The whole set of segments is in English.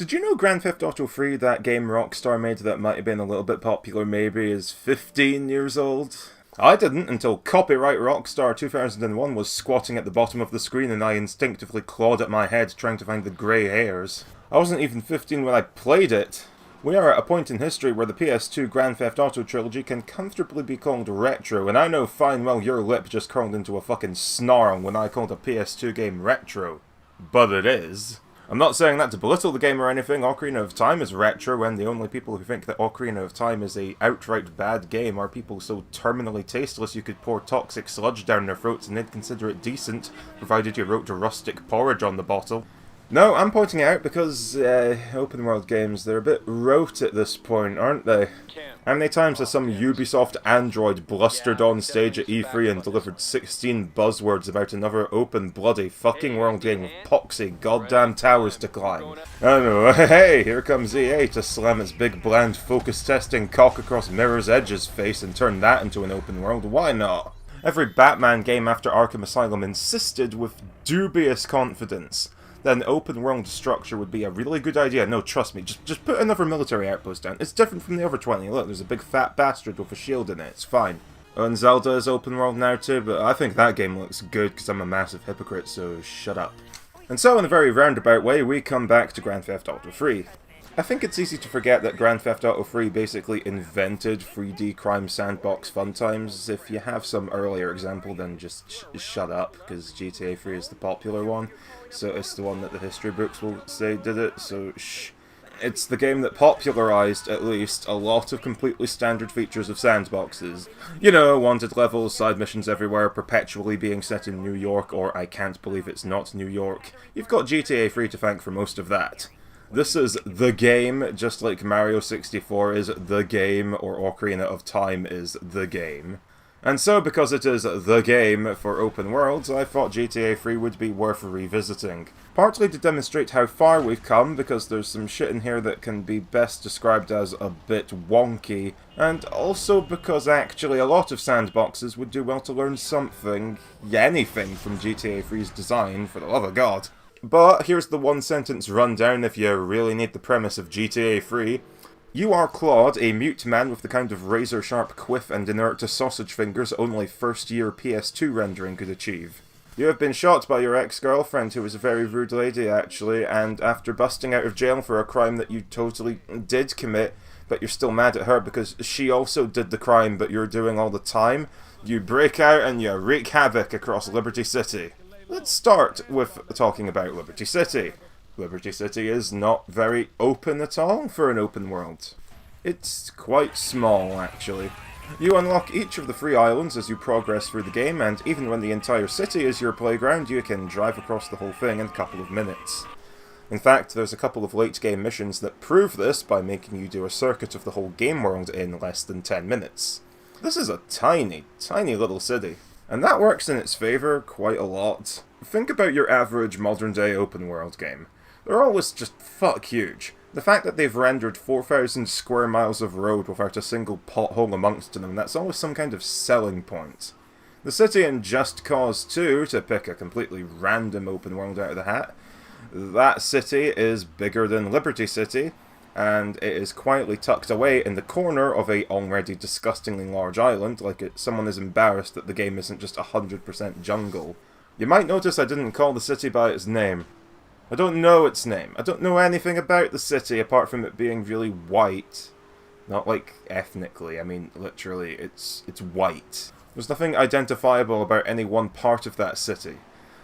Did you know Grand Theft Auto 3, that game Rockstar made that might have been a little bit popular maybe, is 15 years old? I didn't until Copyright Rockstar 2001 was squatting at the bottom of the screen and I instinctively clawed at my head trying to find the grey hairs. I wasn't even 15 when I played it. We are at a point in history where the PS2 Grand Theft Auto trilogy can comfortably be called retro, and I know fine well your lip just curled into a fucking snarl when I called a PS2 game retro. But it is. I'm not saying that to belittle the game or anything. Ocarina of Time is retro, and the only people who think that Ocarina of Time is a outright bad game are people so terminally tasteless you could pour toxic sludge down their throats and they'd consider it decent, provided you wrote rustic porridge on the bottle. No, I'm pointing it out because open world games, they're a bit rote at this point, aren't they? How many times has some Ubisoft android blustered on stage at E3 and delivered 16 buzzwords about another open bloody fucking world game with poxy goddamn towers to climb? I don't know, hey, here comes EA to slam its big bland focus testing cock across Mirror's Edge's face and turn that into an open world, why not? Every Batman game after Arkham Asylum insisted with dubious confidence that an open world structure would be a really good idea. No, trust me, just put another military outpost down. It's different from the other 20. Look, there's a big fat bastard with a shield in it. It's fine. Oh, and Zelda is open world now too, but I think that game looks good because I'm a massive hypocrite, so shut up. And so, in a very roundabout way, we come back to Grand Theft Auto 3. I think it's easy to forget that Grand Theft Auto 3 basically invented 3D crime sandbox fun times. If you have some earlier example, then just shut up, because GTA 3 is the popular one. So it's the one that the history books will say did it, so shh. It's the game that popularized, at least, a lot of completely standard features of sandboxes. You know, wanted levels, side missions everywhere, perpetually being set in New York, or I can't believe it's not New York. You've got GTA 3 to thank for most of that. This is the game, just like Mario 64 is the game, or Ocarina of Time is the game. And so, because it is the game for open worlds, I thought GTA 3 would be worth revisiting. Partly to demonstrate how far we've come, because there's some shit in here that can be best described as a bit wonky, and also because actually a lot of sandboxes would do well to learn something, anything, from GTA 3's design, for the love of God. But here's the one-sentence rundown if you really need the premise of GTA 3. You are Claude, a mute man with the kind of razor-sharp quiff and inert to sausage fingers only first-year PS2 rendering could achieve. You have been shot by your ex-girlfriend, who was a very rude lady, actually, and after busting out of jail for a crime that you totally did commit, but you're still mad at her because she also did the crime but you're doing all the time, you break out and you wreak havoc across Liberty City. Let's start with talking about Liberty City. Liberty City is not very open at all for an open world. It's quite small, actually. You unlock each of the 3 islands as you progress through the game, and even when the entire city is your playground, you can drive across the whole thing in a couple of minutes. In fact, there's a couple of late-game missions that prove this by making you do a circuit of the whole game world in less than 10 minutes. This is a tiny, tiny little city. And that works in its favour quite a lot. Think about your average modern-day open-world game. They're always just fuck huge. The fact that they've rendered 4,000 square miles of road without a single pothole amongst them, that's always some kind of selling point. The city in Just Cause 2, to pick a completely random open world out of the hat, that city is bigger than Liberty City, and it is quietly tucked away in the corner of a already disgustingly large island, like someone is embarrassed that the game isn't just 100% jungle. You might notice I didn't call the city by its name. I don't know its name. I don't know anything about the city apart from it being really white. Not like ethnically, I mean literally, it's white. There's nothing identifiable about any one part of that city.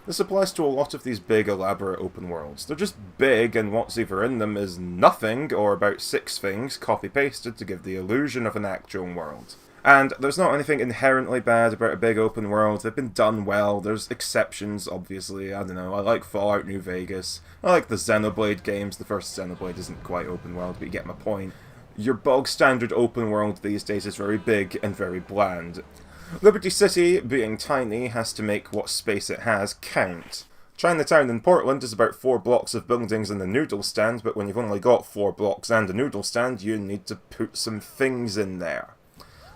This applies to a lot of these big, elaborate open worlds. They're just big, and what's either in them is nothing, or about 6 things copy-pasted to give the illusion of an actual world. And there's not anything inherently bad about a big open world. They've been done well. There's exceptions, obviously. I don't know. I like Fallout New Vegas. I like the Xenoblade games. The first Xenoblade isn't quite open world, but you get my point. Your bog-standard open world these days is very big and very bland. Liberty City, being tiny, has to make what space it has count. Chinatown in Portland is about 4 blocks of buildings and a noodle stand, but when you've only got 4 blocks and a noodle stand, you need to put some things in there.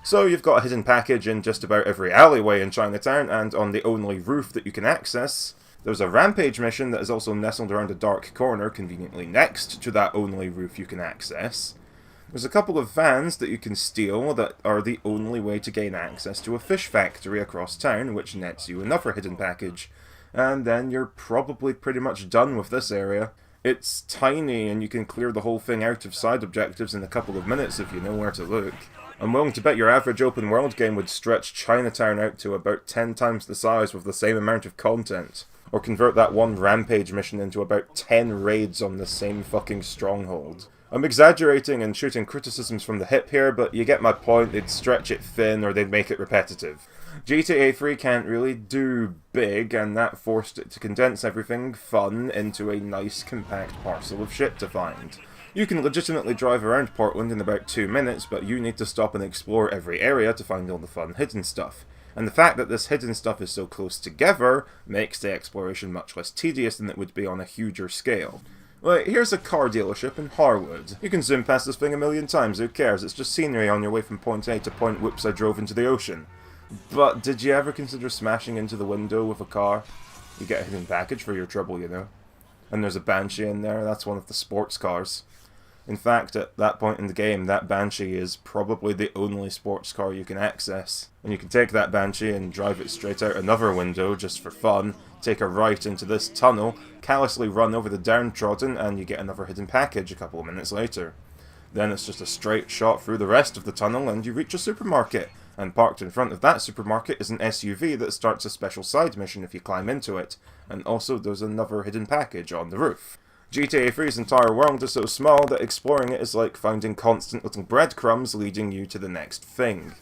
So you've got a hidden package in just about every alleyway in Chinatown, and on the only roof that you can access, There's a rampage mission that is also nestled around a dark corner, conveniently next to that only roof you can access. There's a couple of vans that you can steal that are the only way to gain access to a fish factory across town, which nets you another hidden package. And then you're probably pretty much done with this area. It's tiny and you can clear the whole thing out of side objectives in a couple of minutes if you know where to look. I'm willing to bet your average open world game would stretch Chinatown out to about 10 times the size with the same amount of content. Or convert that one rampage mission into about 10 raids on the same fucking stronghold. I'm exaggerating and shooting criticisms from the hip here, but you get my point. They'd stretch it thin or they'd make it repetitive. GTA 3 can't really do big, and that forced it to condense everything fun into a nice compact parcel of shit to find. You can legitimately drive around Portland in about 2 minutes, but you need to stop and explore every area to find all the fun hidden stuff. And the fact that this hidden stuff is so close together makes the exploration much less tedious than it would be on a huger scale. Like, here's a car dealership in Harwood. You can zoom past this thing a million times, who cares? It's just scenery on your way from point A to point whoops I drove into the ocean. But did you ever consider smashing into the window with a car? You get a hidden package for your trouble, you know. And there's a Banshee in there, that's one of the sports cars. In fact, at that point in the game, that Banshee is probably the only sports car you can access. And you can take that Banshee and drive it straight out another window, just for fun, take a right into this tunnel, callously run over the downtrodden, and you get another hidden package a couple of minutes later. Then it's just a straight shot through the rest of the tunnel and you reach a supermarket. And parked in front of that supermarket is an SUV that starts a special side mission if you climb into it. And also there's another hidden package on the roof. GTA 3's entire world is so small that exploring it is like finding constant little breadcrumbs leading you to the next thing.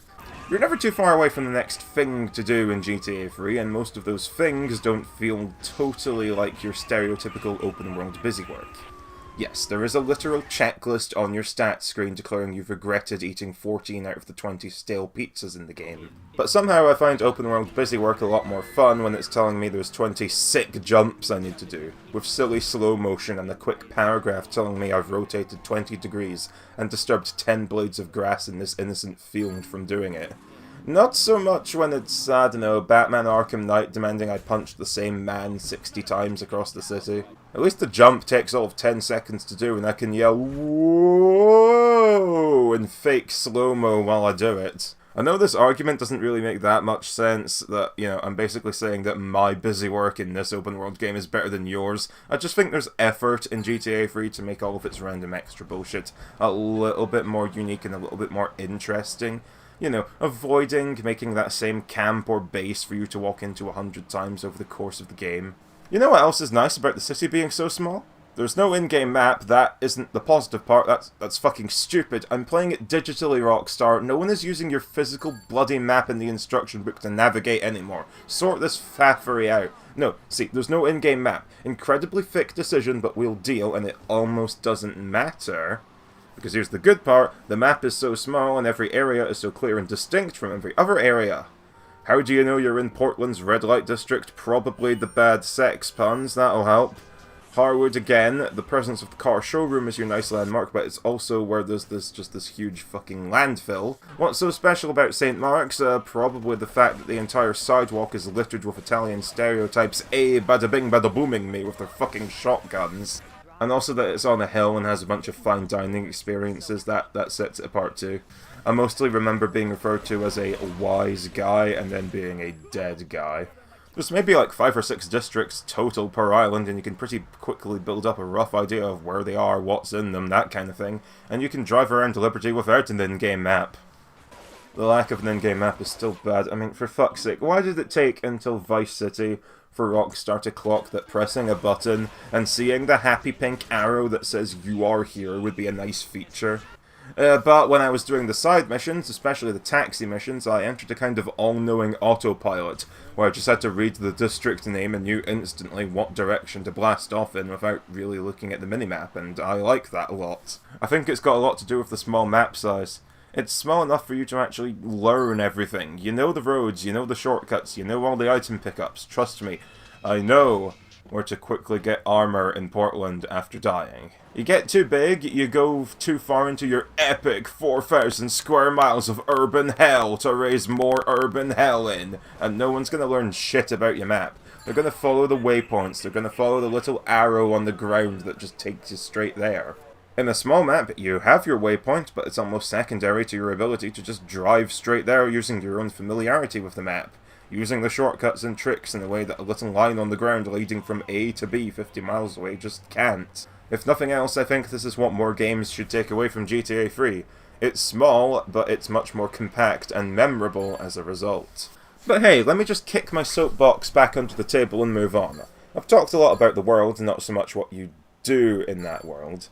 You're never too far away from the next thing to do in GTA 3, and most of those things don't feel totally like your stereotypical open world busywork. Yes, there is a literal checklist on your stats screen declaring you've regretted eating 14 out of the 20 stale pizzas in the game. But somehow I find open world busywork a lot more fun when it's telling me there's 20 sick jumps I need to do, with silly slow motion and a quick paragraph telling me I've rotated 20 degrees and disturbed 10 blades of grass in this innocent field from doing it. Not so much when it's, I don't know, Batman Arkham Knight demanding I punch the same man 60 times across the city. At least the jump takes all of 10 seconds to do and I can yell "Whoa!" in fake slow-mo while I do it. I know this argument doesn't really make that much sense, that, you know, I'm basically saying that my busy work in this open world game is better than yours. I just think there's effort in GTA 3 to make all of its random extra bullshit a little bit more unique and a little bit more interesting. You know, avoiding making that same camp or base for you to walk into 100 times over the course of the game. You know what else is nice about the city being so small? There's no in-game map. That isn't the positive part. That's fucking stupid. I'm playing it digitally, Rockstar. No one is using your physical bloody map in the instruction book to navigate anymore. Sort this faffery out. No, see, there's no in-game map. Incredibly thick decision, but we'll deal, and it almost doesn't matter. Because here's the good part, the map is so small and every area is so clear and distinct from every other area. How do you know you're in Portland's red light district? Probably the bad sex puns, that'll help. Harwood again, the presence of the car showroom is your nice landmark, but it's also where there's just this huge fucking landfill. What's so special about St. Mark's? Probably the fact that the entire sidewalk is littered with Italian stereotypes, bada bing bada booming me with their fucking shotguns. And also that it's on a hill and has a bunch of fine dining experiences, that sets it apart too. I mostly remember being referred to as a wise guy and then being a dead guy. There's maybe like 5 or 6 districts total per island, and you can pretty quickly build up a rough idea of where they are, what's in them, that kind of thing. And you can drive around Liberty without an in-game map. The lack of an in-game map is still bad. I mean, for fuck's sake, why did it take until Vice City for Rockstar to clock that pressing a button and seeing the happy pink arrow that says "You are here" would be a nice feature? But when I was doing the side missions, especially the taxi missions, I entered a kind of all-knowing autopilot, where I just had to read the district name and knew instantly what direction to blast off in without really looking at the minimap, and I like that a lot. I think it's got a lot to do with the small map size. It's small enough for you to actually learn everything. You know the roads, you know the shortcuts, you know all the item pickups. Trust me, I know where to quickly get armor in Portland after dying. You get too big, you go too far into your epic 4,000 square miles of urban hell to raise more urban hell in, and no one's gonna learn shit about your map. They're going to follow the waypoints, they're going to follow the little arrow on the ground that just takes you straight there. In a small map, you have your waypoint, but it's almost secondary to your ability to just drive straight there using your own familiarity with the map, using the shortcuts and tricks in a way that a little line on the ground leading from A to B 50 miles away just can't. If nothing else, I think this is what more games should take away from GTA 3. It's small, but it's much more compact and memorable as a result. But hey, let me just kick my soapbox back onto the table and move on. I've talked a lot about the world, and not so much what you do in that world.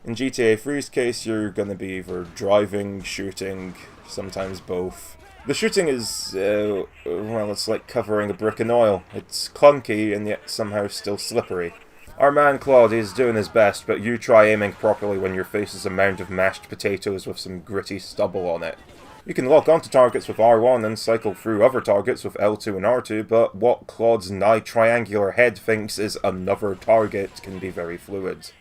In GTA 3's case, you're going to be either driving, shooting, sometimes both. The shooting is, well, it's like covering a brick in oil. It's clunky and yet somehow still slippery. Our man Claude is doing his best, but you try aiming properly when your face is a mound of mashed potatoes with some gritty stubble on it. You can lock onto targets with R1 and cycle through other targets with L2 and R2, but what Claude's nigh triangular head thinks is another target can be very fluid.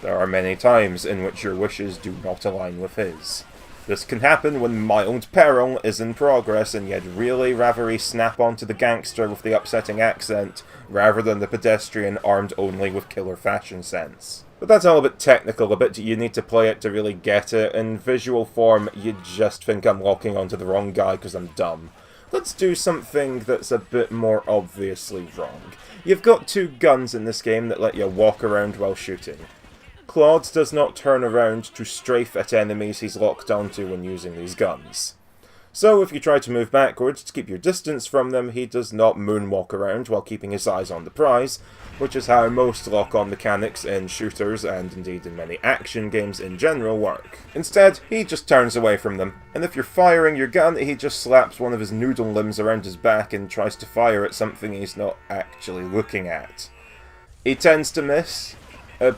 There are many times in which your wishes do not align with his. This can happen when mild peril is in progress and you'd really rather he snap onto the gangster with the upsetting accent, rather than the pedestrian armed only with killer fashion sense. But that's all a bit technical, a bit you need to play it to really get it. In visual form, you just think I'm locking onto the wrong guy because I'm dumb. Let's do something that's a bit more obviously wrong. You've got two guns in this game that let you walk around while shooting. Claude does not turn around to strafe at enemies he's locked onto when using these guns. So if you try to move backwards to keep your distance from them, he does not moonwalk around while keeping his eyes on the prize, which is how most lock-on mechanics in shooters, and indeed in many action games in general, work. Instead, he just turns away from them, and if you're firing your gun, he just slaps one of his noodle limbs around his back and tries to fire at something he's not actually looking at. He tends to miss,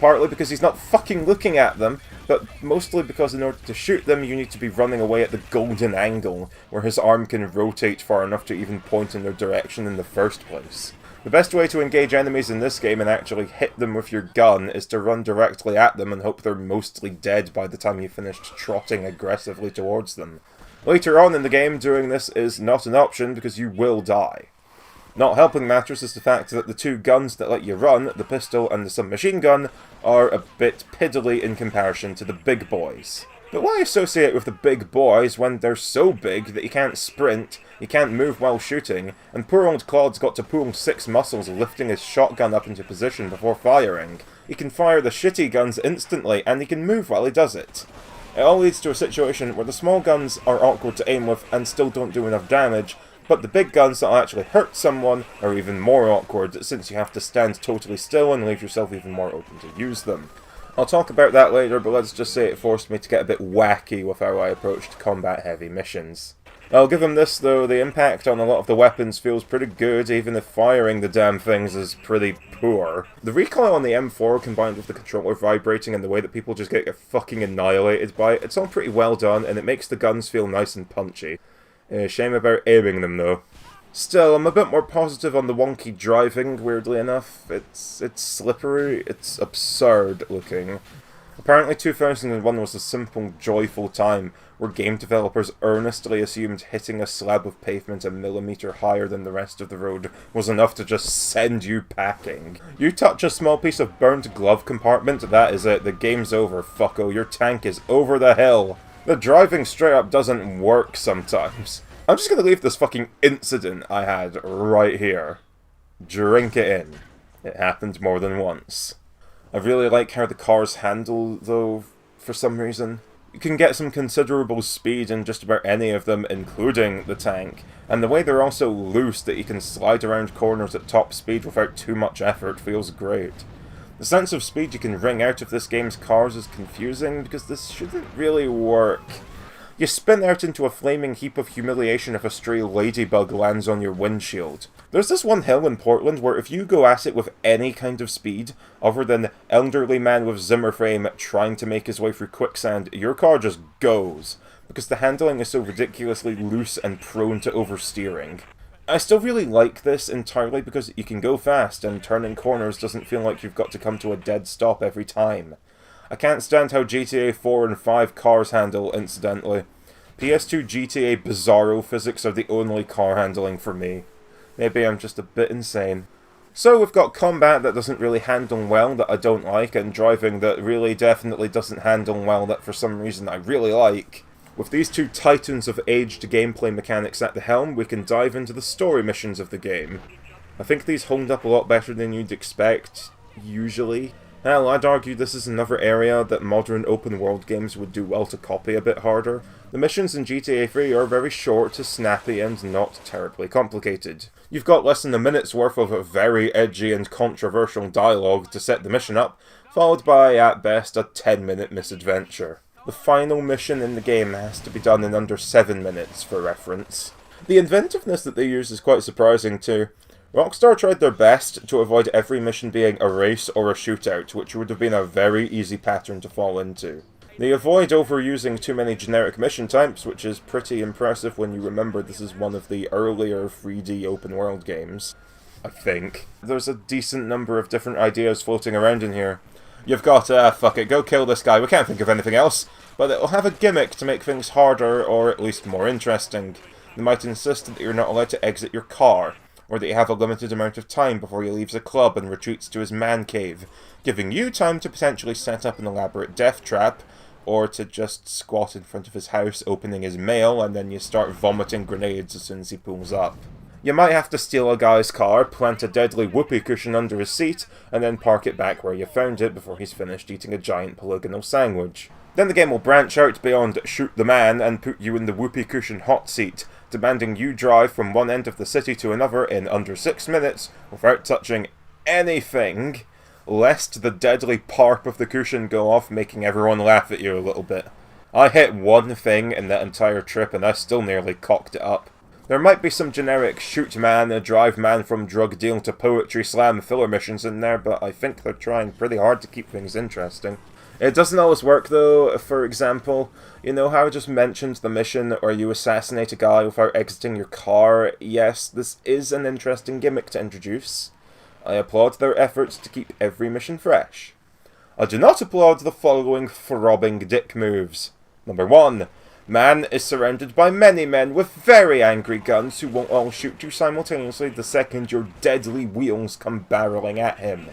partly because he's not fucking looking at them, but mostly because in order to shoot them you need to be running away at the golden angle, where his arm can rotate far enough to even point in their direction in the first place. The best way to engage enemies in this game and actually hit them with your gun is to run directly at them and hope they're mostly dead by the time you've finished trotting aggressively towards them. Later on in the game, doing this is not an option because you will die. Not helping matters is the fact that the two guns that let you run, the pistol and the submachine gun, are a bit piddly in comparison to the big boys. But why associate with the big boys when they're so big that you can't sprint, you can't move while shooting, and poor old Claude's got to pull 6 muscles lifting his shotgun up into position before firing? He can fire the shitty guns instantly, and he can move while he does it. It all leads to a situation where the small guns are awkward to aim with and still don't do enough damage, but the big guns that'll actually hurt someone are even more awkward, since you have to stand totally still and leave yourself even more open to use them. I'll talk about that later, but let's just say it forced me to get a bit wacky with how I approached combat-heavy missions. I'll give him this though, the impact on a lot of the weapons feels pretty good, even if firing the damn things is pretty poor. The recoil on the M4 combined with the controller vibrating and the way that people just get fucking annihilated by it, it's all pretty well done, and it makes the guns feel nice and punchy. Shame about aiming them though. Still, I'm a bit more positive on the wonky driving, weirdly enough. It's slippery, it's absurd looking. Apparently 2001 was a simple, joyful time where game developers earnestly assumed hitting a slab of pavement a millimeter higher than the rest of the road was enough to just send you packing. You touch a small piece of burnt glove compartment, that is it, the game's over, fucko, your tank is over the hill. The driving straight up doesn't work sometimes. I'm just gonna leave this fucking incident I had right here. Drink it in. It happened more than once. I really like how the cars handle, though, for some reason. You can get some considerable speed in just about any of them, including the tank, and the way they're also loose that you can slide around corners at top speed without too much effort feels great. The sense of speed you can wring out of this game's cars is confusing, because this shouldn't really work. You spin out into a flaming heap of humiliation if a stray ladybug lands on your windshield. There's this one hill in Portland where if you go at it with any kind of speed, other than elderly man with Zimmer frame trying to make his way through quicksand, your car just goes, because the handling is so ridiculously loose and prone to oversteering. I still really like this entirely because you can go fast and turning corners doesn't feel like you've got to come to a dead stop every time. I can't stand how GTA 4 and 5 cars handle, incidentally. PS2 GTA Bizarro physics are the only car handling for me. Maybe I'm just a bit insane. So we've got combat that doesn't really handle well, that I don't like, and driving that really definitely doesn't handle well, that for some reason I really like. With these two titans of aged gameplay mechanics at the helm, we can dive into the story missions of the game. I think these hold up a lot better than you'd expect, usually. Hell, I'd argue this is another area that modern open-world games would do well to copy a bit harder. The missions in GTA 3 are very short, snappy, and not terribly complicated. You've got less than a minute's worth of very edgy and controversial dialogue to set the mission up, followed by, at best, a 10-minute misadventure. The final mission in the game has to be done in under 7 minutes, for reference. The inventiveness that they use is quite surprising too. Rockstar tried their best to avoid every mission being a race or a shootout, which would have been a very easy pattern to fall into. They avoid overusing too many generic mission types, which is pretty impressive when you remember this is one of the earlier 3D open-world games. I think. There's a decent number of different ideas floating around in here. You've got, fuck it, go kill this guy, we can't think of anything else. But it'll have a gimmick to make things harder, or at least more interesting. They might insist that you're not allowed to exit your car, or that you have a limited amount of time before he leaves the club and retreats to his man cave, giving you time to potentially set up an elaborate death trap, or to just squat in front of his house opening his mail, and then you start vomiting grenades as soon as he pulls up. You might have to steal a guy's car, plant a deadly whoopee cushion under his seat, and then park it back where you found it before he's finished eating a giant polygonal sandwich. Then the game will branch out beyond shoot the man and put you in the whoopee cushion hot seat, demanding you drive from one end of the city to another in under 6 minutes without touching anything, lest the deadly parp of the cushion go off, making everyone laugh at you a little bit. I hit one thing in that entire trip and I still nearly cocked it up. There might be some generic shoot man, a drive man from drug deal to poetry slam filler missions in there, but I think they're trying pretty hard to keep things interesting. It doesn't always work though. For example, you know how I just mentioned the mission where you assassinate a guy without exiting your car? Yes, this is an interesting gimmick to introduce. I applaud their efforts to keep every mission fresh. I do not applaud the following throbbing dick moves. Number 1. Man is surrounded by many men with very angry guns who won't all shoot you simultaneously the second your deadly wheels come barreling at him.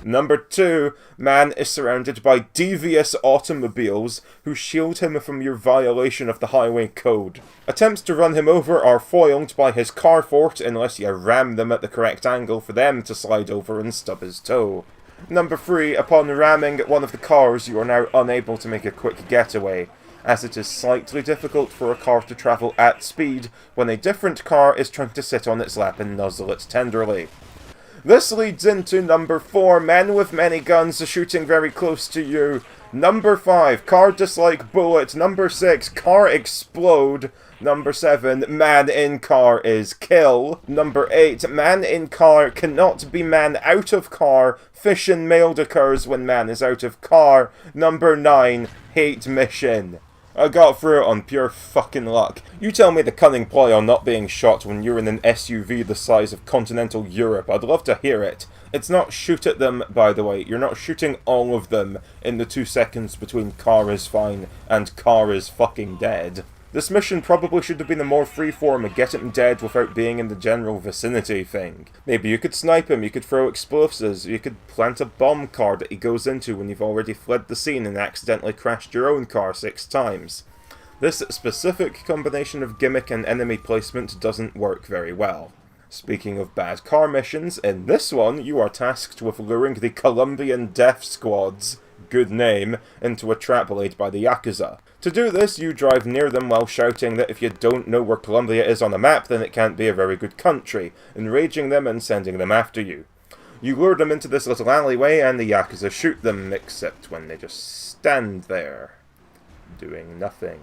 Number 2, man is surrounded by devious automobiles who shield him from your violation of the highway code. Attempts to run him over are foiled by his car fort unless you ram them at the correct angle for them to slide over and stub his toe. Number 3, upon ramming one of the cars you are now unable to make a quick getaway, as it is slightly difficult for a car to travel at speed when a different car is trying to sit on its lap and nuzzle it tenderly. This leads into number 4, men with many guns shooting very close to you. Number 5, car dislike bullet. Number 6, car explode. Number 7, man in car is kill. Number 8, man in car cannot be man out of car. Fission mailed occurs when man is out of car. Number 9, hate mission. I got through it on pure fucking luck. You tell me the cunning ploy on not being shot when you're in an SUV the size of continental Europe. I'd love to hear it. It's not shoot at them, by the way. You're not shooting all of them in the 2 seconds between car is fine and car is fucking dead. This mission probably should have been a more freeform get him dead without being in the general vicinity thing. Maybe you could snipe him, you could throw explosives, you could plant a bomb car that he goes into when you've already fled the scene and accidentally crashed your own car 6 times. This specific combination of gimmick and enemy placement doesn't work very well. Speaking of bad car missions, in this one you are tasked with luring the Colombian Death Squad's, good name, into a trap laid by the Yakuza. To do this, you drive near them while shouting that if you don't know where Colombia is on a map, then it can't be a very good country, enraging them and sending them after you. You lure them into this little alleyway and the Yakuza shoot them, except when they just stand there, doing nothing.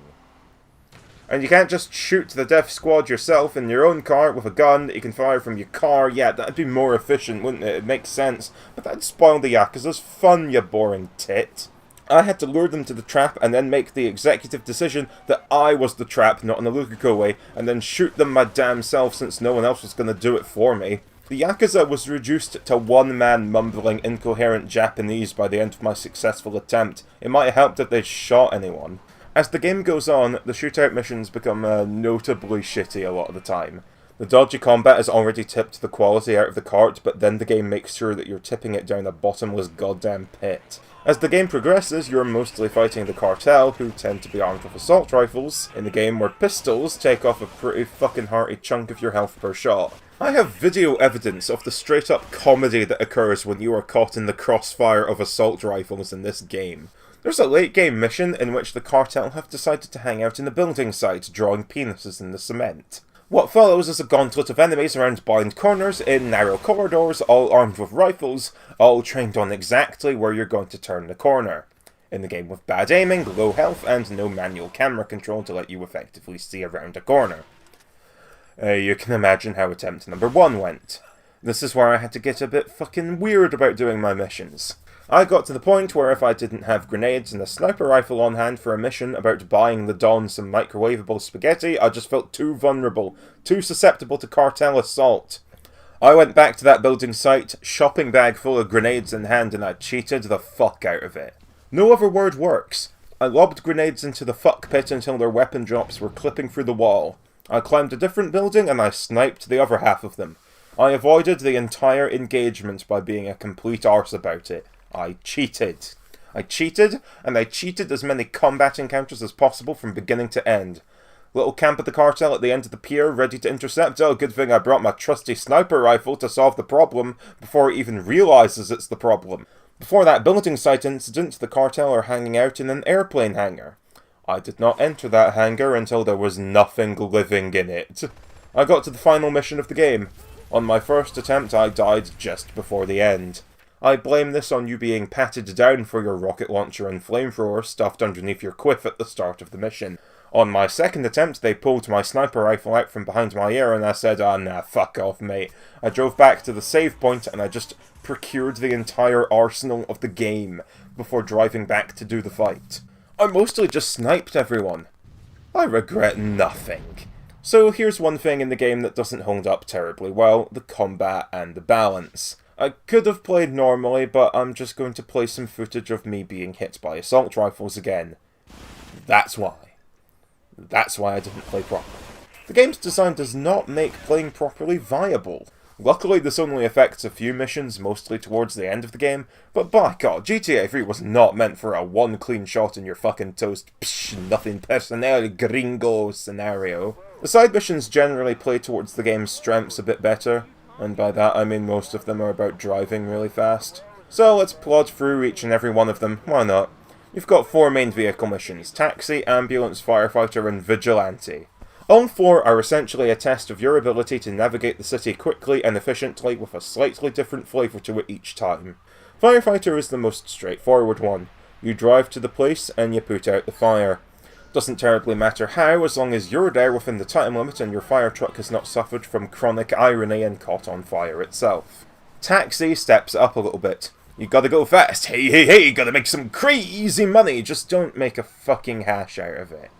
And you can't just shoot the Death Squad yourself in your own car with a gun that you can fire from your car. Yeah, that'd be more efficient, wouldn't it? It makes sense. But that'd spoil the Yakuza's fun, you boring tit. I had to lure them to the trap and then make the executive decision that I was the trap, not in a Lukaku way, and then shoot them my damn self since no one else was going to do it for me. The Yakuza was reduced to one man mumbling incoherent Japanese by the end of my successful attempt. It might have helped if they'd shot anyone. As the game goes on, the shootout missions become notably shitty a lot of the time. The dodgy combat has already tipped the quality out of the cart, but then the game makes sure that you're tipping it down a bottomless goddamn pit. As the game progresses, you're mostly fighting the cartel, who tend to be armed with assault rifles, in the game where pistols take off a pretty fucking hearty chunk of your health per shot. I have video evidence of the straight-up comedy that occurs when you are caught in the crossfire of assault rifles in this game. There's a late-game mission in which the cartel have decided to hang out in a building site, drawing penises in the cement. What follows is a gauntlet of enemies around blind corners in narrow corridors, all armed with rifles, all trained on exactly where you're going to turn the corner. In the game with bad aiming, low health, and no manual camera control to let you effectively see around a corner. You can imagine how attempt number 1 went. This is where I had to get a bit fucking weird about doing my missions. I got to the point where if I didn't have grenades and a sniper rifle on hand for a mission about buying the Don some microwavable spaghetti, I just felt too vulnerable, too susceptible to cartel assault. I went back to that building site, shopping bag full of grenades in hand, and I cheated the fuck out of it. No other word works. I lobbed grenades into the fuck pit until their weapon drops were clipping through the wall. I climbed a different building and I sniped the other half of them. I avoided the entire engagement by being a complete arse about it. I cheated. I cheated, and I cheated as many combat encounters as possible from beginning to end. Little camp at the cartel at the end of the pier, ready to intercept. Oh, good thing I brought my trusty sniper rifle to solve the problem before it even realizes it's the problem. Before that building site incident, the cartel are hanging out in an airplane hangar. I did not enter that hangar until there was nothing living in it. I got to the final mission of the game. On my first attempt, I died just before the end. I blame this on you being patted down for your rocket launcher and flamethrower stuffed underneath your quiff at the start of the mission. On my second attempt, they pulled my sniper rifle out from behind my ear and I said, "Ah, nah, fuck off, mate." I drove back to the save point and I just procured the entire arsenal of the game before driving back to do the fight. I mostly just sniped everyone. I regret nothing. So here's one thing in the game that doesn't hold up terribly well, the combat and the balance. I could have played normally, but I'm just going to play some footage of me being hit by assault rifles again. That's why. That's why I didn't play properly. The game's design does not make playing properly viable. Luckily, this only affects a few missions, mostly towards the end of the game, but by God, GTA 3 was not meant for a one clean shot in your fucking toast, psh, nothing personnel, gringo scenario. The side missions generally play towards the game's strengths a bit better, and by that I mean most of them are about driving really fast. So let's plod through each and every one of them, why not? You've got 4 main vehicle missions: Taxi, Ambulance, Firefighter, and Vigilante. All 4 are essentially a test of your ability to navigate the city quickly and efficiently with a slightly different flavour to it each time. Firefighter is the most straightforward one. You drive to the place and you put out the fire. Doesn't terribly matter how, as long as you're there within the time limit and your fire truck has not suffered from chronic irony and caught on fire itself. Taxi steps up a little bit. You gotta go fast, hey, gotta make some crazy money, just don't make a fucking hash out of it.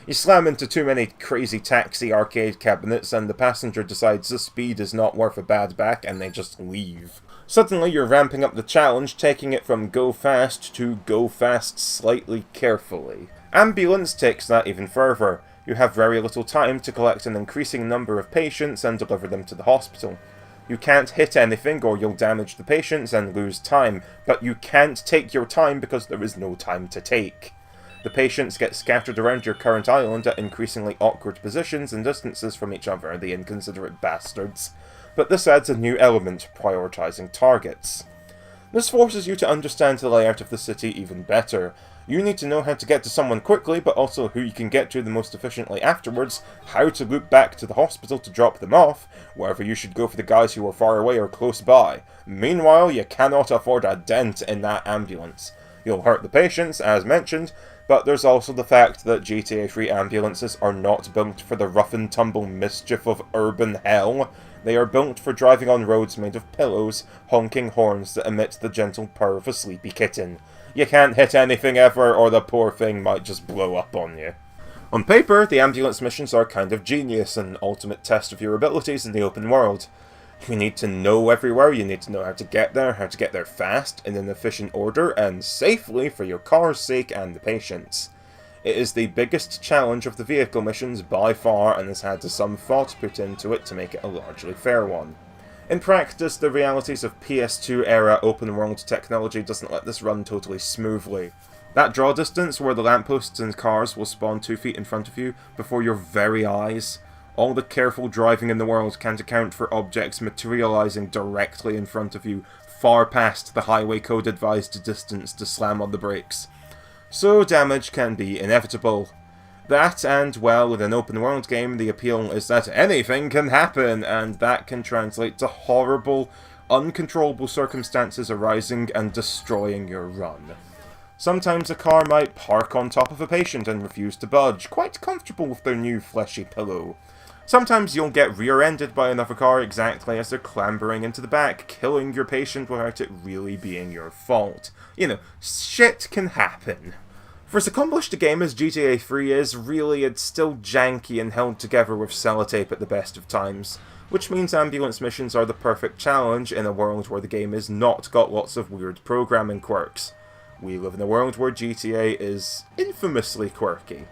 You slam into too many crazy taxi arcade cabinets and the passenger decides the speed is not worth a bad back and they just leave. Suddenly you're ramping up the challenge, taking it from go fast to go fast slightly carefully. Ambulance takes that even further. You have very little time to collect an increasing number of patients and deliver them to the hospital. You can't hit anything or you'll damage the patients and lose time, but you can't take your time because there is no time to take. The patients get scattered around your current island at increasingly awkward positions and distances from each other, the inconsiderate bastards. But this adds a new element, prioritizing targets. This forces you to understand the layout of the city even better. You need to know how to get to someone quickly, but also who you can get to the most efficiently afterwards, how to loop back to the hospital to drop them off, whether you should go for the guys who are far away or close by. Meanwhile, you cannot afford a dent in that ambulance. You'll hurt the patients, as mentioned, but there's also the fact that GTA 3 ambulances are not built for the rough-and-tumble mischief of urban hell. They are built for driving on roads made of pillows, honking horns that emit the gentle purr of a sleepy kitten. You can't hit anything ever, or the poor thing might just blow up on you. On paper, the ambulance missions are kind of genius, an ultimate test of your abilities in the open world. You need to know everywhere, you need to know how to get there fast, in an efficient order, and safely for your car's sake and the patient's. It is the biggest challenge of the vehicle missions by far and has had some thought put into it to make it a largely fair one. In practice, the realities of PS2 era open world technology doesn't let this run totally smoothly. That draw distance where the lampposts and cars will spawn 2 feet in front of you before your very eyes, all the careful driving in the world can't account for objects materializing directly in front of you, far past the highway code advised distance to slam on the brakes. So damage can be inevitable. That, and well, with an open world game, the appeal is that anything can happen, and that can translate to horrible, uncontrollable circumstances arising and destroying your run. Sometimes a car might park on top of a patient and refuse to budge, quite comfortable with their new fleshy pillow. Sometimes you'll get rear-ended by another car exactly as they're clambering into the back, killing your patient without it really being your fault. You know, shit can happen. For as accomplished a game as GTA 3 is, really it's still janky and held together with sellotape at the best of times, which means ambulance missions are the perfect challenge in a world where the game is not got lots of weird programming quirks. We live in a world where GTA is infamously quirky.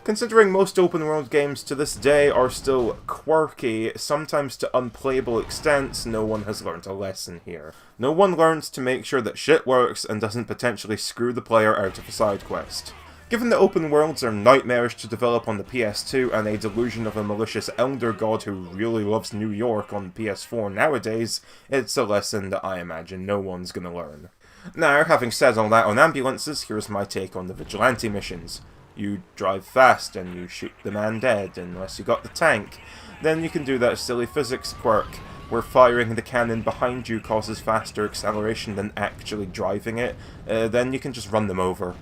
Considering most open-world games to this day are still quirky, sometimes to unplayable extents, no one has learnt a lesson here. No one learns to make sure that shit works and doesn't potentially screw the player out of a side quest. Given that open worlds are nightmarish to develop on the PS2 and a delusion of a malicious elder god who really loves New York on PS4 nowadays, it's a lesson that I imagine no one's gonna learn. Now, having said all that on ambulances, here's my take on the vigilante missions. You drive fast and you shoot the man dead, unless you got the tank. Then you can do that silly physics quirk, where firing the cannon behind you causes faster acceleration than actually driving it. Then you can just run them over.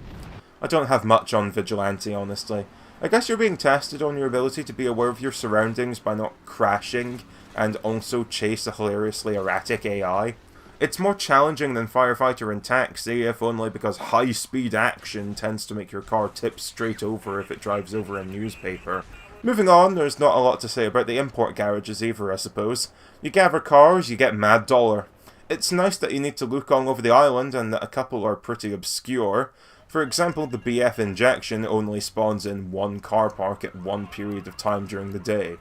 I don't have much on vigilante, honestly. I guess you're being tested on your ability to be aware of your surroundings by not crashing, and also chase a hilariously erratic AI. It's more challenging than Firefighter and Taxi, if only because high-speed action tends to make your car tip straight over if it drives over a newspaper. Moving on, there's not a lot to say about the import garages either, I suppose. You gather cars, you get mad dollar. It's nice that you need to look all over the island and that a couple are pretty obscure. For example, the BF injection only spawns in one car park at one period of time during the day.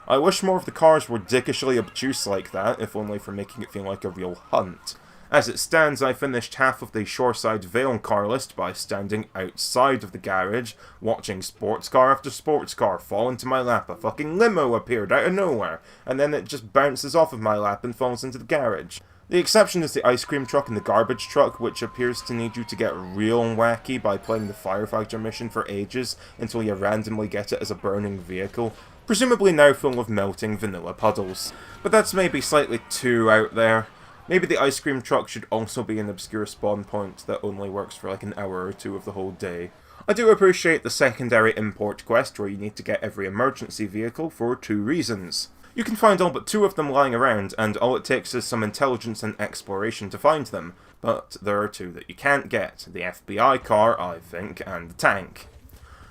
I wish more of the cars were dickishly obtuse like that, if only for making it feel like a real hunt. As it stands, I finished half of the Shoreside Vale car list by standing outside of the garage, watching sports car after sports car fall into my lap. A fucking limo appeared out of nowhere, and then it just bounces off of my lap and falls into the garage. The exception is the ice cream truck and the garbage truck, which appears to need you to get real wacky by playing the firefighter mission for ages until you randomly get it as a burning vehicle, presumably now full of melting vanilla puddles. But that's maybe slightly too out there. Maybe the ice cream truck should also be an obscure spawn point that only works for like an hour or two of the whole day. I do appreciate the secondary import quest where you need to get every emergency vehicle for 2 reasons. You can find all but 2 of them lying around, and all it takes is some intelligence and exploration to find them. But there are 2 that you can't get, the FBI car, I think, and the tank.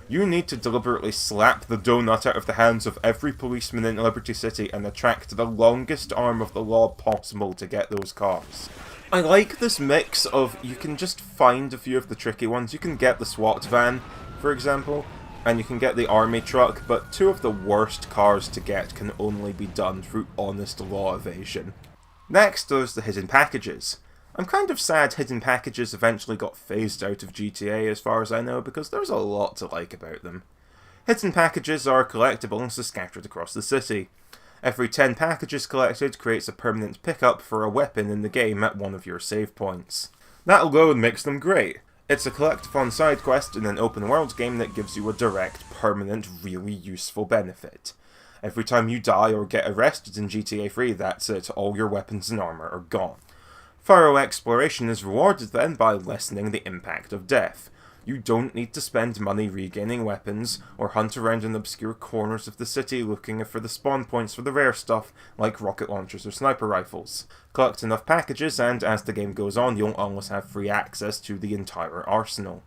You need to deliberately slap the donut out of the hands of every policeman in Liberty City and attract the longest arm of the law possible to get those cars. I like this mix of, you can just find a few of the tricky ones. You can get the SWAT van, for example, and you can get the army truck, but 2 of the worst cars to get can only be done through honest law evasion. Next, there's the hidden packages. I'm kind of sad hidden packages eventually got phased out of GTA as far as I know, because there's a lot to like about them. Hidden packages are collectibles scattered across the city. Every 10 packages collected creates a permanent pickup for a weapon in the game at one of your save points. That alone makes them great. It's a collectathon side quest in an open world game that gives you a direct, permanent, really useful benefit. Every time you die or get arrested in GTA 3, that's it, all your weapons and armor are gone. Thorough exploration is rewarded then by lessening the impact of death. You don't need to spend money regaining weapons, or hunt around in obscure corners of the city looking for the spawn points for the rare stuff, like rocket launchers or sniper rifles. Collect enough packages, and as the game goes on, you'll almost have free access to the entire arsenal.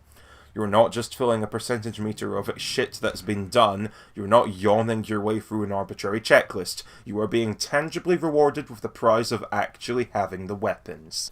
You're not just filling a percentage meter of shit that's been done, you're not yawning your way through an arbitrary checklist, you are being tangibly rewarded with the prize of actually having the weapons.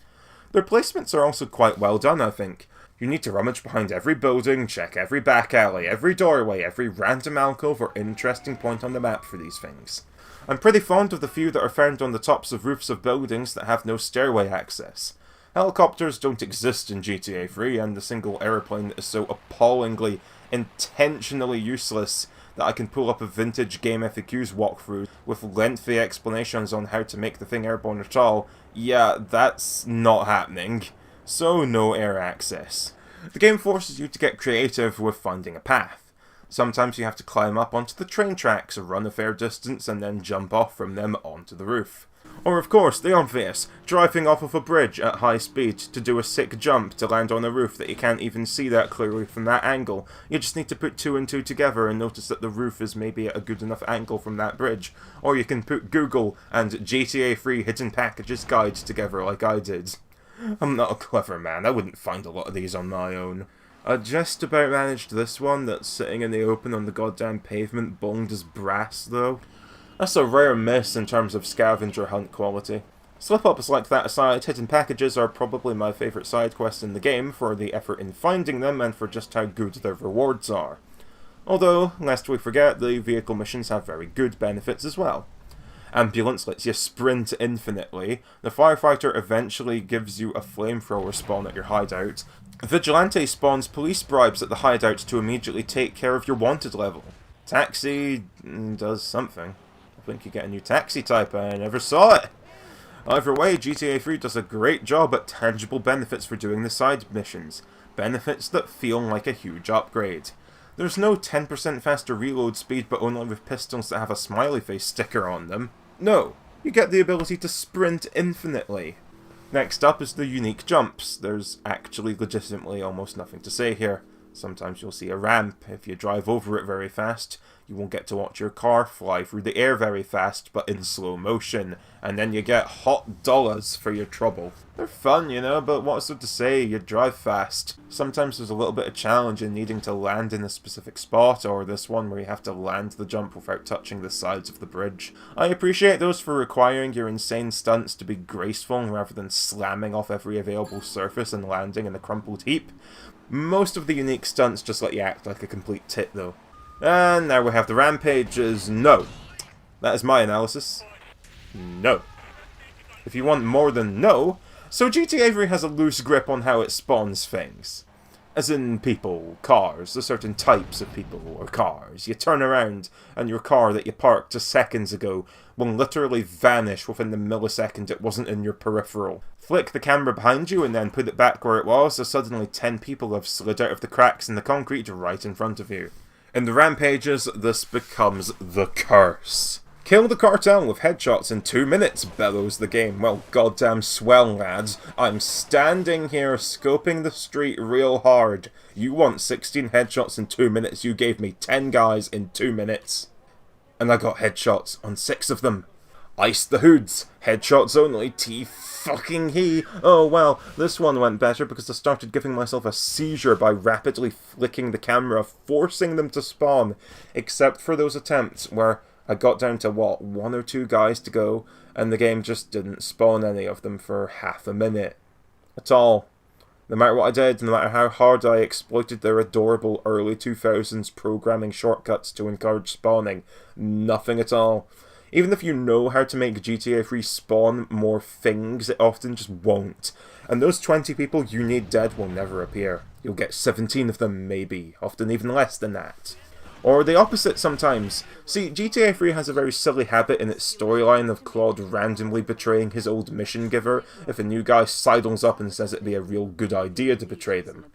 Their placements are also quite well done, I think. You need to rummage behind every building, check every back alley, every doorway, every random alcove or interesting point on the map for these things. I'm pretty fond of the few that are found on the tops of roofs of buildings that have no stairway access. Helicopters don't exist in GTA 3, and the single aeroplane is so appallingly, intentionally useless that I can pull up a vintage Game FAQs walkthrough with lengthy explanations on how to make the thing airborne at all. Yeah, that's not happening. So no air access. The game forces you to get creative with finding a path. Sometimes you have to climb up onto the train tracks, run a fair distance, and then jump off from them onto the roof. Or of course, the obvious, driving off of a bridge at high speed to do a sick jump to land on a roof that you can't even see that clearly from that angle. You just need to put 2 and 2 together and notice that the roof is maybe at a good enough angle from that bridge. Or you can put Google and GTA 3 Hidden Packages Guide together like I did. I'm not a clever man, I wouldn't find a lot of these on my own. I just about managed this one that's sitting in the open on the goddamn pavement, bonged as brass though. That's a rare miss in terms of scavenger hunt quality. Slip-ups like that aside, hidden packages are probably my favourite side quest in the game for the effort in finding them and for just how good their rewards are. Although, lest we forget, the vehicle missions have very good benefits as well. Ambulance lets you sprint infinitely, the firefighter eventually gives you a flamethrower spawn at your hideout, Vigilante spawns police bribes at the hideout to immediately take care of your wanted level. Taxi does something. I think you get a new taxi type, I never saw it! Either way, GTA 3 does a great job at tangible benefits for doing the side missions. Benefits that feel like a huge upgrade. There's no 10% faster reload speed but only with pistols that have a smiley face sticker on them. No, you get the ability to sprint infinitely. Next up is the unique jumps. There's actually legitimately almost nothing to say here. Sometimes you'll see a ramp. If you drive over it very fast, you won't get to watch your car fly through the air very fast, but in slow motion. And then you get hot dollars for your trouble. They're fun, you know, but what's there to say? You drive fast. Sometimes there's a little bit of challenge in needing to land in a specific spot, or this one where you have to land the jump without touching the sides of the bridge. I appreciate those for requiring your insane stunts to be graceful rather than slamming off every available surface and landing in a crumpled heap. Most of the unique stunts just let you act like a complete tit though. And now we have the rampages. No. That is my analysis. No. If you want more than no, so GTA 3 has a loose grip on how it spawns things. As in people, cars, the certain types of people or cars. You turn around and your car that you parked just seconds ago will literally vanish within the millisecond it wasn't in your peripheral. Flick the camera behind you and then put it back where it was, so suddenly 10 people have slid out of the cracks in the concrete right in front of you. In the rampages, this becomes the curse. Kill the cartel with headshots in 2 minutes, bellows the game. Well, goddamn swell, lads. I'm standing here scoping the street real hard. You want 16 headshots in 2 minutes, you gave me 10 guys in 2 minutes. And I got headshots on 6 of them. Ice the hoods. Headshots only. T-fucking-he. Oh well, this one went better because I started giving myself a seizure by rapidly flicking the camera, forcing them to spawn. Except for those attempts where I got down to, what, 1 or 2 guys to go, and the game just didn't spawn any of them for half a minute. At all. No matter what I did, no matter how hard I exploited their adorable early 2000s programming shortcuts to encourage spawning, nothing at all. Even if you know how to make GTA 3 spawn more things, it often just won't. And those 20 people you need dead will never appear. You'll get 17 of them, maybe. Often even less than that. Or the opposite sometimes. See, GTA 3 has a very silly habit in its storyline of Claude randomly betraying his old mission giver if a new guy sidles up and says it'd be a real good idea to betray them.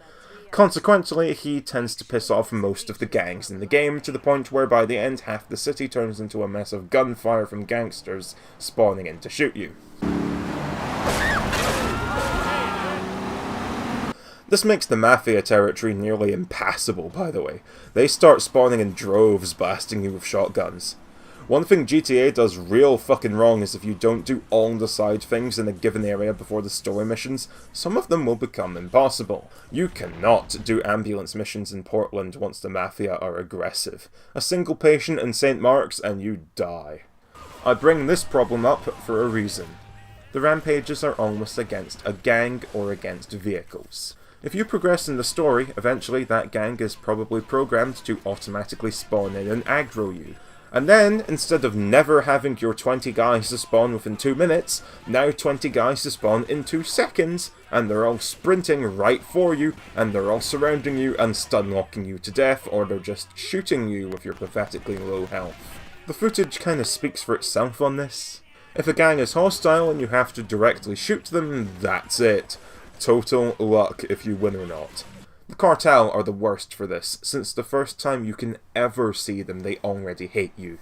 Consequently, he tends to piss off most of the gangs in the game, to the point where by the end half the city turns into a mess of gunfire from gangsters spawning in to shoot you. This makes the Mafia territory nearly impassable, by the way. They start spawning in droves, blasting you with shotguns. One thing GTA does real fucking wrong is if you don't do all the side things in a given area before the story missions, some of them will become impossible. You cannot do ambulance missions in Portland once the Mafia are aggressive. A single patient in St. Mark's and you die. I bring this problem up for a reason. The rampages are almost against a gang or against vehicles. If you progress in the story, eventually that gang is probably programmed to automatically spawn in and aggro you. And then, instead of never having your 20 guys to spawn within 2 minutes, now 20 guys to spawn in 2 seconds, and they're all sprinting right for you, and they're all surrounding you and stun-locking you to death, or they're just shooting you with your pathetically low health. The footage kinda speaks for itself on this. If a gang is hostile and you have to directly shoot them, that's it. Total luck if you win or not. The cartel are the worst for this, since the first time you can ever see them they already hate you.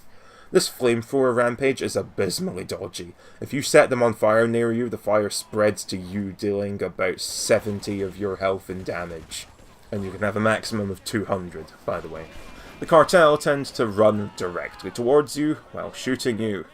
This flamethrower rampage is abysmally dodgy. If you set them on fire near you, the fire spreads to you, dealing about 70 of your health in damage. And you can have a maximum of 200, by the way. The cartel tends to run directly towards you while shooting you.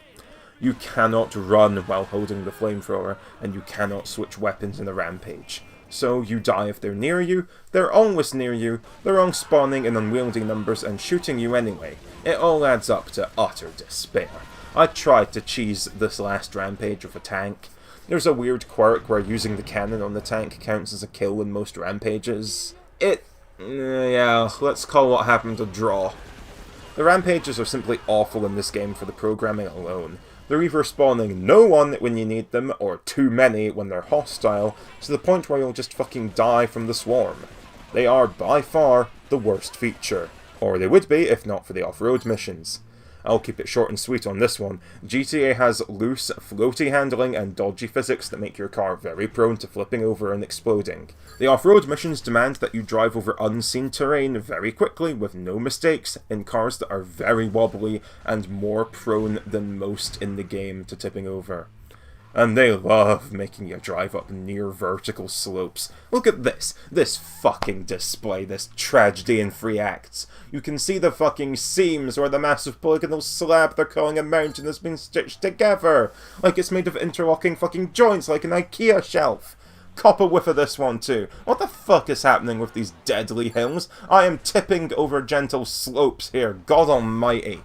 You cannot run while holding the flamethrower, and you cannot switch weapons in a rampage. So you die if they're near you, they're always near you, they're all spawning in unwieldy numbers and shooting you anyway. It all adds up to utter despair. I tried to cheese this last rampage with a tank. There's a weird quirk where using the cannon on the tank counts as a kill in most rampages. Yeah, let's call what happened a draw. The rampages are simply awful in this game for the programming alone. They're either spawning no one when you need them, or too many when they're hostile, to the point where you'll just fucking die from the swarm. They are, by far, the worst feature. Or they would be, if not for the off-road missions. I'll keep it short and sweet on this one. GTA has loose, floaty handling and dodgy physics that make your car very prone to flipping over and exploding. The off-road missions demand that you drive over unseen terrain very quickly with no mistakes in cars that are very wobbly and more prone than most in the game to tipping over. And they love making you drive up near vertical slopes. Look at this fucking display, this tragedy in 3 acts. You can see the fucking seams where the massive polygonal slab they're calling a mountain has been stitched together. Like it's made of interlocking fucking joints like an IKEA shelf. Cop a whiff of this one too. What the fuck is happening with these deadly hills? I am tipping over gentle slopes here, God almighty.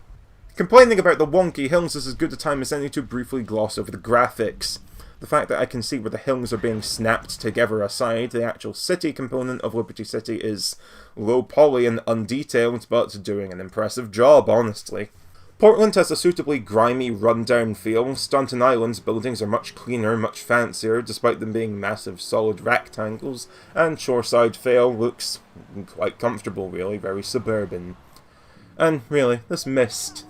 Complaining about the wonky hills is as good a time as any to briefly gloss over the graphics. The fact that I can see where the hills are being snapped together aside, the actual city component of Liberty City is low poly and undetailed, but doing an impressive job, honestly. Portland has a suitably grimy, run-down feel. Staunton Island's buildings are much cleaner, much fancier, despite them being massive, solid rectangles, and Shoreside Vale looks quite comfortable, really, very suburban. And really, this mist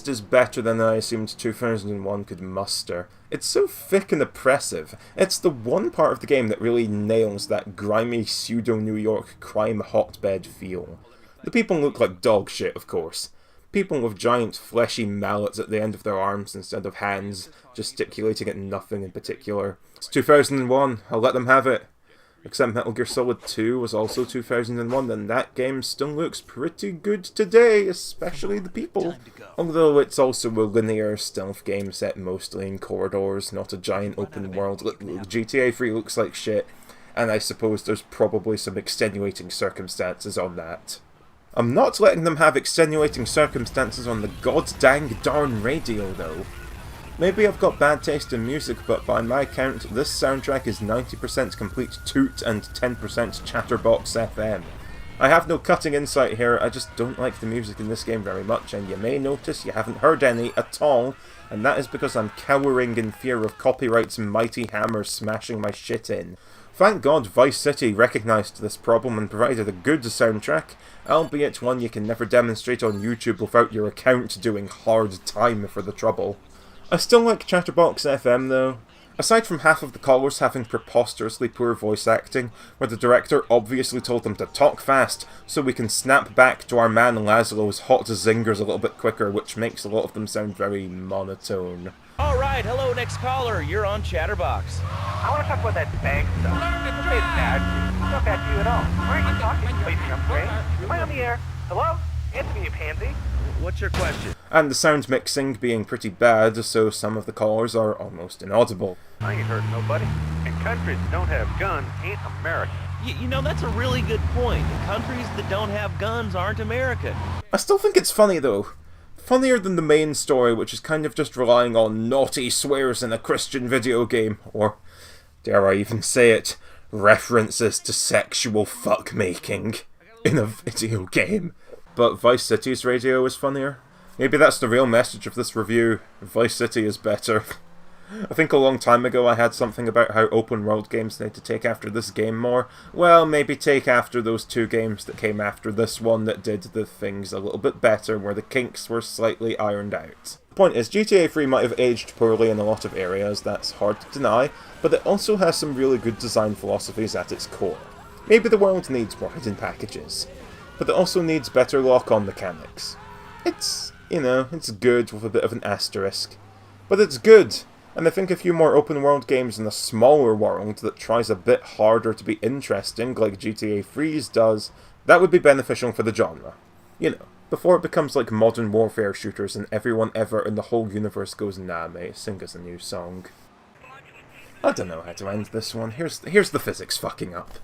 is better than I assumed 2001 could muster. It's so thick and oppressive. It's the one part of the game that really nails that grimy pseudo-New York crime hotbed feel. The people look like dog shit, of course. People with giant fleshy mallets at the end of their arms instead of hands, gesticulating at nothing in particular. It's 2001, I'll let them have it. Except Metal Gear Solid 2 was also 2001, and that game still looks pretty good today, especially the people. Although it's also a linear stealth game set mostly in corridors, not a giant open world. GTA 3 looks like shit, and I suppose there's probably some extenuating circumstances on that. I'm not letting them have extenuating circumstances on the god-dang darn radio, though. Maybe I've got bad taste in music, but by my count, this soundtrack is 90% complete toot and 10% chatterbox FM. I have no cutting insight here, I just don't like the music in this game very much, and you may notice you haven't heard any at all, and that is because I'm cowering in fear of copyright's mighty hammer smashing my shit in. Thank God Vice City recognised this problem and provided a good soundtrack, albeit one you can never demonstrate on YouTube without your account doing hard time for the trouble. I still like Chatterbox FM though. Aside from half of the callers having preposterously poor voice acting, where the director obviously told them to talk fast so we can snap back to our man Laszlo's hot zingers a little bit quicker, which makes a lot of them sound very monotone. Alright, hello next caller, you're on Chatterbox. I want to talk about that bank stuff. It's bad. It's not bad to you at all. Why are you talking? Are you think I'm strange? Am I on the air? Hello? Answer me, you pansy. What's your question? And the sound mixing being pretty bad, so some of the callers are almost inaudible. I ain't hurting nobody. And countries that don't have guns ain't America. You know, that's a really good point. Countries that don't have guns aren't America. I still think it's funny though. Funnier than the main story, which is kind of just relying on naughty swears in a Christian video game, or, dare I even say it, references to sexual fuck-making in a video game. But Vice City's radio is funnier. Maybe that's the real message of this review. Vice City is better. I think a long time ago I had something about how open world games need to take after this game more. Well, maybe take after those 2 games that came after this one that did the things a little bit better, where the kinks were slightly ironed out. The point is, GTA 3 might have aged poorly in a lot of areas, that's hard to deny, but it also has some really good design philosophies at its core. Maybe the world needs more hidden packages, but it also needs better lock-on mechanics. It's, you know, it's good with a bit of an asterisk. But it's good! And I think a few more open world games in a smaller world that tries a bit harder to be interesting, like GTA 3's does, that would be beneficial for the genre. You know, before it becomes like modern warfare shooters and everyone ever in the whole universe goes, nah mate, sing us a new song. I don't know how to end this one. Here's the physics fucking up.